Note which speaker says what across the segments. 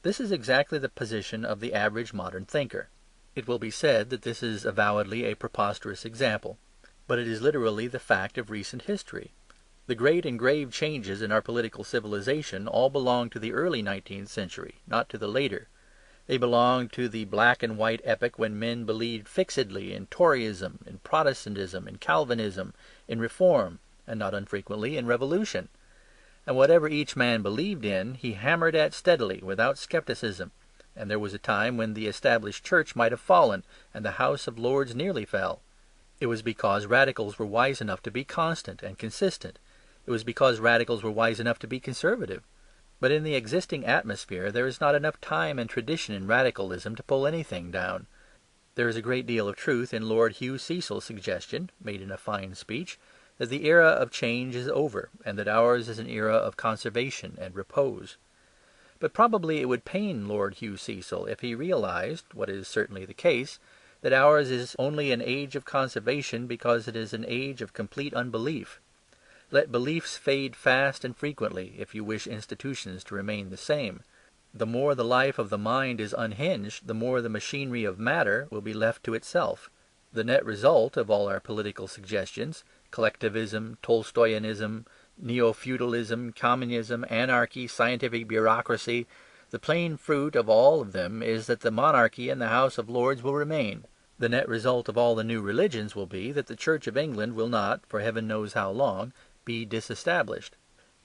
Speaker 1: This is exactly the position of the average modern thinker. It will be said that this is avowedly a preposterous example. But it is literally the fact of recent history. The great and grave changes in our political civilization all belong to the early 19th century, not to the later. They belong to the black and white epoch when men believed fixedly in Toryism, in Protestantism, in Calvinism, in reform, and not unfrequently in revolution. And whatever each man believed in, he hammered at steadily, without scepticism. And there was a time when the established church might have fallen, and the House of Lords nearly fell. It was because radicals were wise enough to be constant and consistent. It was because radicals were wise enough to be conservative. But in the existing atmosphere there is not enough time and tradition in radicalism to pull anything down. There is a great deal of truth in Lord Hugh Cecil's suggestion, made in a fine speech, that the era of change is over, and that ours is an era of conservation and repose. But probably it would pain Lord Hugh Cecil if he realized, what is certainly the case, that ours is only an age of conservation because it is an age of complete unbelief. Let beliefs fade fast and frequently if you wish institutions to remain the same. The more the life of the mind is unhinged, the more the machinery of matter will be left to itself. The net result of all our political suggestions, collectivism, Tolstoyanism, neo-feudalism, communism, anarchy, scientific bureaucracy, the plain fruit of all of them is that the monarchy and the House of Lords will remain. The net result of all the new religions will be that the Church of England will not, for heaven knows how long, be disestablished.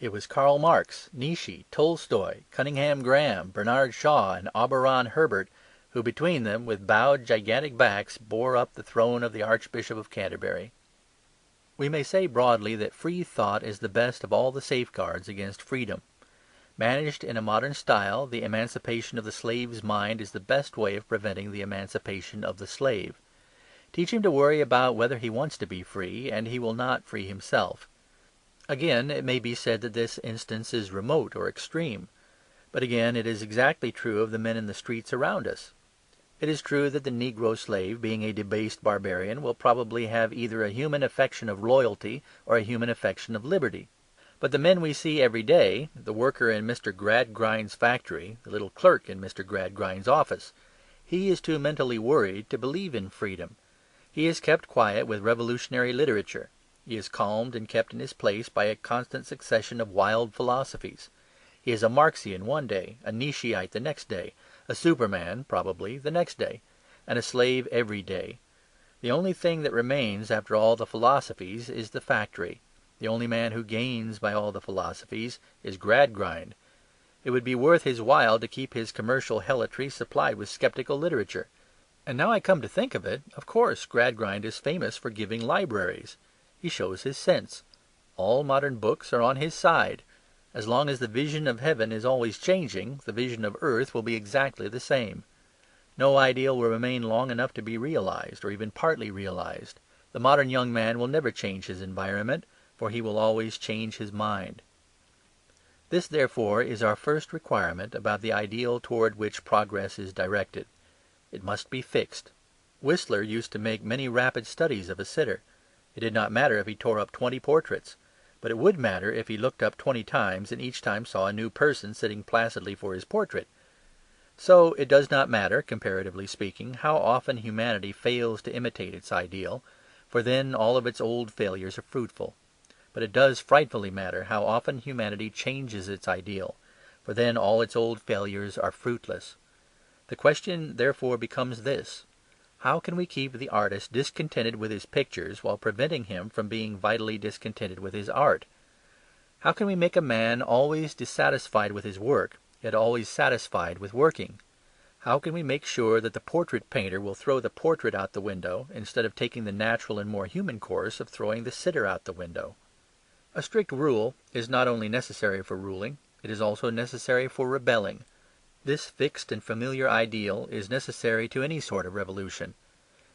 Speaker 1: It was Karl Marx, Nietzsche, Tolstoy, Cunningham Graham, Bernard Shaw, and Auberon Herbert who between them, with bowed gigantic backs, bore up the throne of the Archbishop of Canterbury. We may say broadly that free thought is the best of all the safeguards against freedom. Managed in a modern style, the emancipation of the slave's mind is the best way of preventing the emancipation of the slave. Teach him to worry about whether he wants to be free, and he will not free himself. Again, it may be said that this instance is remote or extreme. But again, it is exactly true of the men in the streets around us. It is true that the negro slave, being a debased barbarian, will probably have either a human affection of loyalty or a human affection of liberty. But the men we see every day, the worker in Mr. Gradgrind's factory, the little clerk in Mr. Gradgrind's office, he is too mentally worried to believe in freedom. He is kept quiet with revolutionary literature. He is calmed and kept in his place by a constant succession of wild philosophies. He is a Marxian one day, a Nietzscheite the next day, a Superman, probably, the next day, and a slave every day. The only thing that remains after all the philosophies is the factory. The only man who gains by all the philosophies is Gradgrind. It would be worth his while to keep his commercial helotry supplied with sceptical literature. And now I come to think of it, of course Gradgrind is famous for giving libraries. He shows his sense. All modern books are on his side. As long as the vision of heaven is always changing, the vision of earth will be exactly the same. No ideal will remain long enough to be realized, or even partly realized. The modern young man will never change his environment, for he will always change his mind. This, therefore, is our first requirement about the ideal toward which progress is directed. It must be fixed. Whistler used to make many rapid studies of a sitter. It did not matter if he tore up 20 portraits. But it would matter if he looked up 20 times and each time saw a new person sitting placidly for his portrait. So it does not matter, comparatively speaking, how often humanity fails to imitate its ideal, for then all of its old failures are fruitful. But it does frightfully matter how often humanity changes its ideal, for then all its old failures are fruitless. The question therefore becomes this: how can we keep the artist discontented with his pictures while preventing him from being vitally discontented with his art? How can we make a man always dissatisfied with his work, yet always satisfied with working? How can we make sure that the portrait painter will throw the portrait out the window, instead of taking the natural and more human course of throwing the sitter out the window? A strict rule is not only necessary for ruling, it is also necessary for rebelling. This fixed and familiar ideal is necessary to any sort of revolution.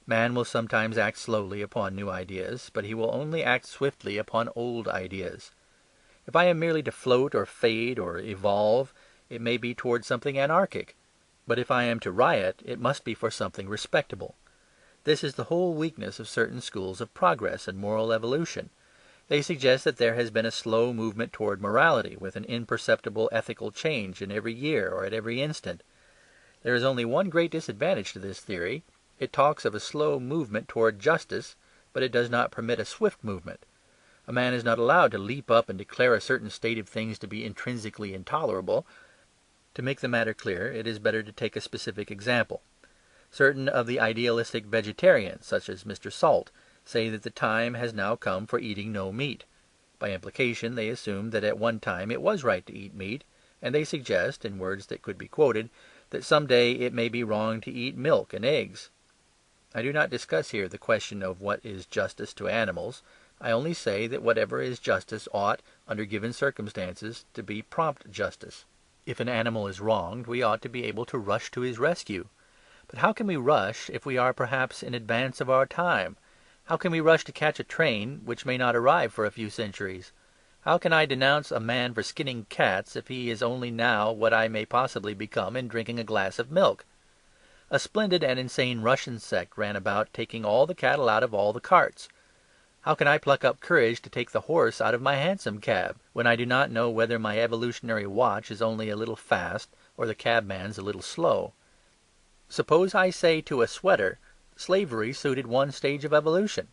Speaker 1: Man will sometimes act slowly upon new ideas, but he will only act swiftly upon old ideas. If I am merely to float or fade or evolve, it may be towards something anarchic. But if I am to riot, it must be for something respectable. This is the whole weakness of certain schools of progress and moral evolution. They suggest that there has been a slow movement toward morality, with an imperceptible ethical change in every year or at every instant. There is only one great disadvantage to this theory. It talks of a slow movement toward justice, but it does not permit a swift movement. A man is not allowed to leap up and declare a certain state of things to be intrinsically intolerable. To make the matter clear, it is better to take a specific example. Certain of the idealistic vegetarians, such as Mr. Salt, say that the time has now come for eating no meat. By implication, they assume that at one time it was right to eat meat, and they suggest, in words that could be quoted, that some day it may be wrong to eat milk and eggs. I do not discuss here the question of what is justice to animals. I only say that whatever is justice ought, under given circumstances, to be prompt justice. If an animal is wronged, we ought to be able to rush to his rescue. But how can we rush if we are perhaps in advance of our time? How can we rush to catch a train which may not arrive for a few centuries? How can I denounce a man for skinning cats if he is only now what I may possibly become in drinking a glass of milk? A splendid and insane Russian sect ran about taking all the cattle out of all the carts. How can I pluck up courage to take the horse out of my hansom cab, when I do not know whether my evolutionary watch is only a little fast or the cabman's a little slow? Suppose I say to a sweater, slavery suited one stage of evolution.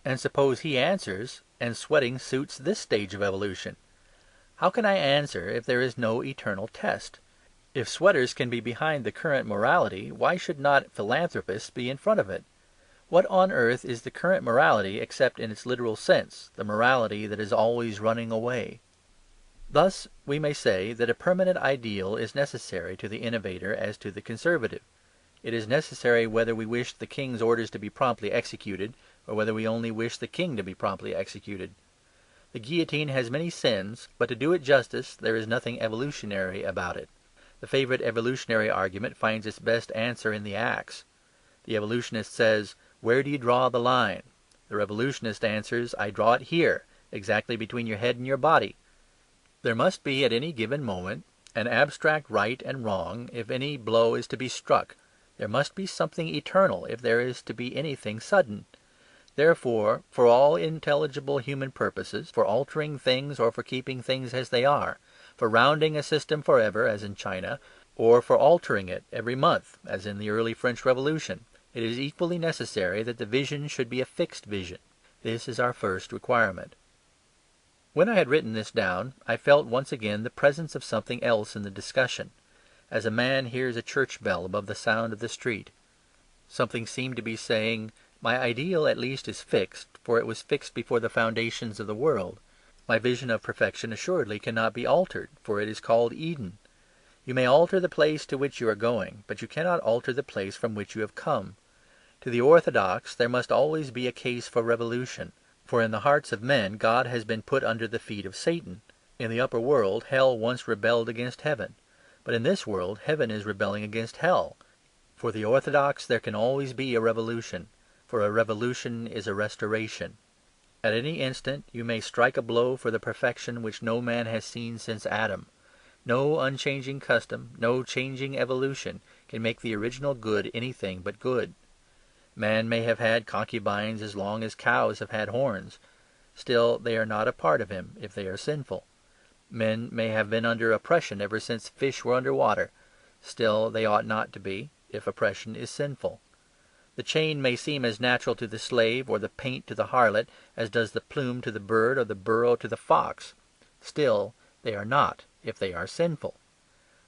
Speaker 1: And suppose he answers, and sweating suits this stage of evolution. How can I answer if there is no eternal test? If sweaters can be behind the current morality, why should not philanthropists be in front of it? What on earth is the current morality except in its literal sense, the morality that is always running away? Thus we may say that a permanent ideal is necessary to the innovator as to the conservative. It is necessary whether we wish the king's orders to be promptly executed, or whether we only wish the king to be promptly executed. The guillotine has many sins, but to do it justice, there is nothing evolutionary about it. The favourite evolutionary argument finds its best answer in the axe. The evolutionist says, "Where do you draw the line?" The revolutionist answers, "I draw it here, exactly between your head and your body." There must be at any given moment an abstract right and wrong if any blow is to be struck. There must be something eternal if there is to be anything sudden. Therefore, for all intelligible human purposes, for altering things or for keeping things as they are, for rounding a system for ever, as in China, or for altering it every month, as in the early French Revolution, it is equally necessary that the vision should be a fixed vision. This is our first requirement. When I had written this down, I felt once again the presence of something else in the discussion, as a man hears a church bell above the sound of the street. Something seemed to be saying, "My ideal at least is fixed, for it was fixed before the foundations of the world. My vision of perfection assuredly cannot be altered, for it is called Eden. You may alter the place to which you are going, but you cannot alter the place from which you have come. To the orthodox there must always be a case for revolution, for in the hearts of men God has been put under the feet of Satan. In the upper world hell once rebelled against heaven. But in this world heaven is rebelling against hell. For the orthodox there can always be a revolution, for a revolution is a restoration. At any instant you may strike a blow for the perfection which no man has seen since Adam. No unchanging custom, no changing evolution, can make the original good anything but good. Man may have had concubines as long as cows have had horns. Still they are not a part of him if they are sinful. Men may have been under oppression ever since fish were under water. Still they ought not to be, if oppression is sinful. The chain may seem as natural to the slave or the paint to the harlot as does the plume to the bird or the burrow to the fox. Still they are not, if they are sinful.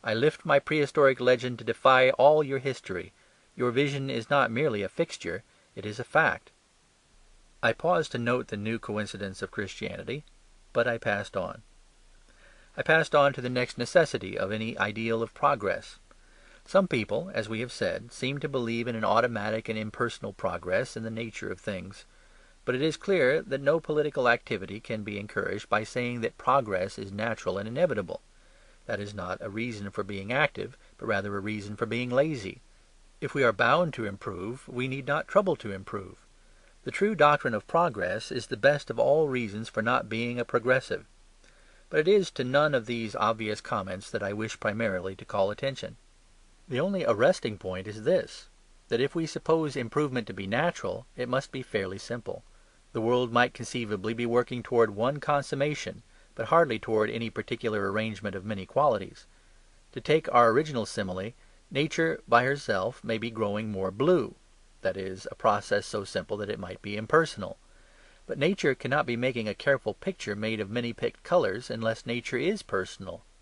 Speaker 1: I lift my prehistoric legend to defy all your history. Your vision is not merely a fixture, it is a fact. I paused to note the new coincidence of Christianity, but I passed on. I passed on to the next necessity of any ideal of progress. Some people, as we have said, seem to believe in an automatic and impersonal progress in the nature of things. But it is clear that no political activity can be encouraged by saying that progress is natural and inevitable. That is not a reason for being active, but rather a reason for being lazy. If we are bound to improve, we need not trouble to improve. The true doctrine of progress is the best of all reasons for not being a progressive. But it is to none of these obvious comments that I wish primarily to call attention. The only arresting point is this, that if we suppose improvement to be natural, it must be fairly simple. The world might conceivably be working towards one consummation, but hardly towards any particular arrangement of many qualities. To take our original simile, Nature by herself may be growing more blue; that is, a process so simple that it might be impersonal. But Nature cannot be making a careful picture made of many picked colours unless Nature is personal.